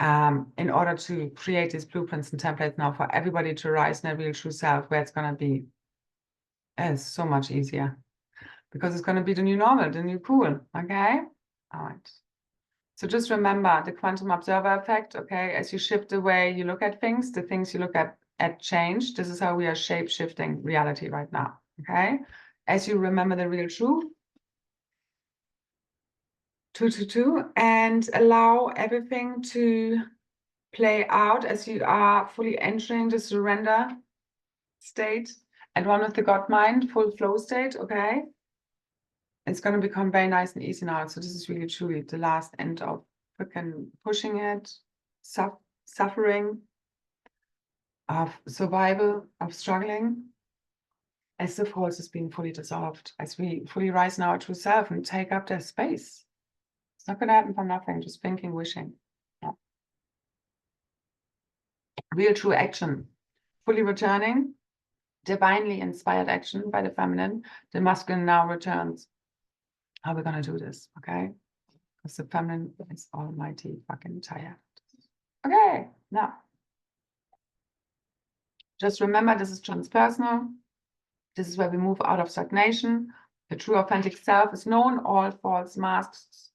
In order to create these blueprints and templates now for everybody to rise in their real true self, where it's going to be, it's so much easier because it's going to be the new normal, the new cool. Okay. All right. So just remember the quantum observer effect. Okay. As you shift the way you look at things, the things you look at change. This is how we are shape-shifting reality right now. Okay. As you remember the real truth, 222, and allow everything to play out as you are fully entering the surrender state and one with the God mind, full flow state, okay? It's going to become very nice and easy now. So this is really truly the last end of freaking pushing it, suffering, of survival, of struggling, as the false is being fully dissolved, as we fully rise in our true self and take up their space. It's not going to happen from nothing, just thinking, wishing. Yeah. Real true action, fully returning, divinely inspired action by the feminine. The masculine now returns. How are we going to do this? Okay. Because the feminine is almighty fucking tired. Okay. Now, just remember this is transpersonal. This is where we move out of stagnation. The true authentic self is known. All false masks,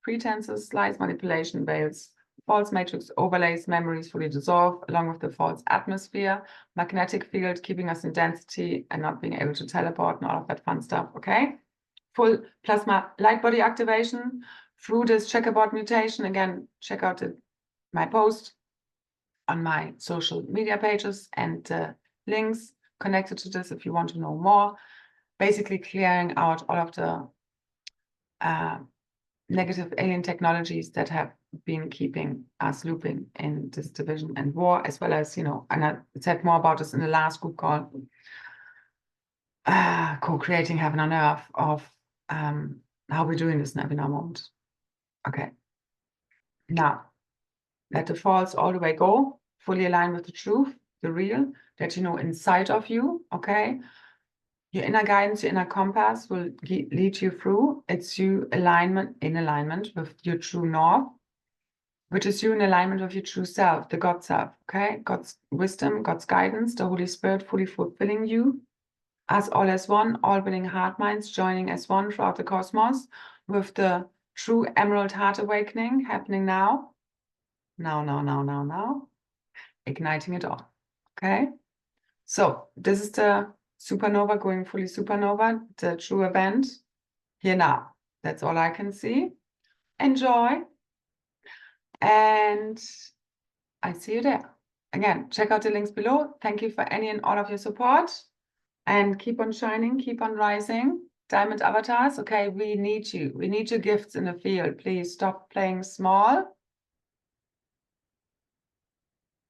pretenses, lies, manipulation, veils, false matrix overlays, memories fully dissolve, along with the false atmosphere, magnetic field, keeping us in density and not being able to teleport and all of that fun stuff, okay? Full plasma light body activation through this checkerboard mutation. Again, check out my post on my social media pages and links connected to this if you want to know more. Basically clearing out all of the negative alien technologies that have been keeping us looping in this division and war, as well as, you know, and I said more about this in the last group called Co-Creating Heaven on Earth, of how we're doing this in every now moment. Okay. Now, let the false all the way go, fully align with the truth, the real, that you know inside of you, okay? Your inner guidance, your inner compass will lead you through. It's you in alignment with your true north, which is you in alignment with your true self, the God self, okay? God's wisdom, God's guidance, the Holy Spirit fully fulfilling you as all as one, all willing heart minds joining as one throughout the cosmos with the true emerald heart awakening happening now. Now. Igniting it all, okay? So this is the supernova going fully supernova, the true event here now. That's all I can see. Enjoy. And I see you there. Again, check out the links below. Thank you for any and all of your support. And keep on shining, keep on rising. Diamond avatars, okay, we need you. We need your gifts in the field. Please stop playing small.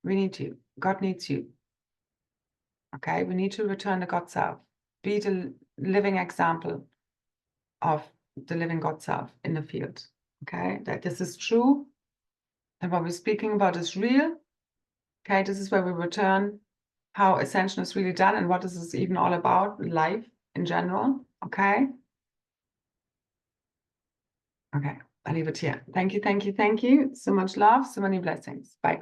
We need you. God needs you. Okay, we need to return to God self. Be the living example of the living God self in the field. Okay, that this is true. And what we're speaking about is real. Okay, this is where we return how ascension is really done and what this is even all about, life in general. Okay. Okay, I'll leave it here. Thank you. So much love, so many blessings. Bye.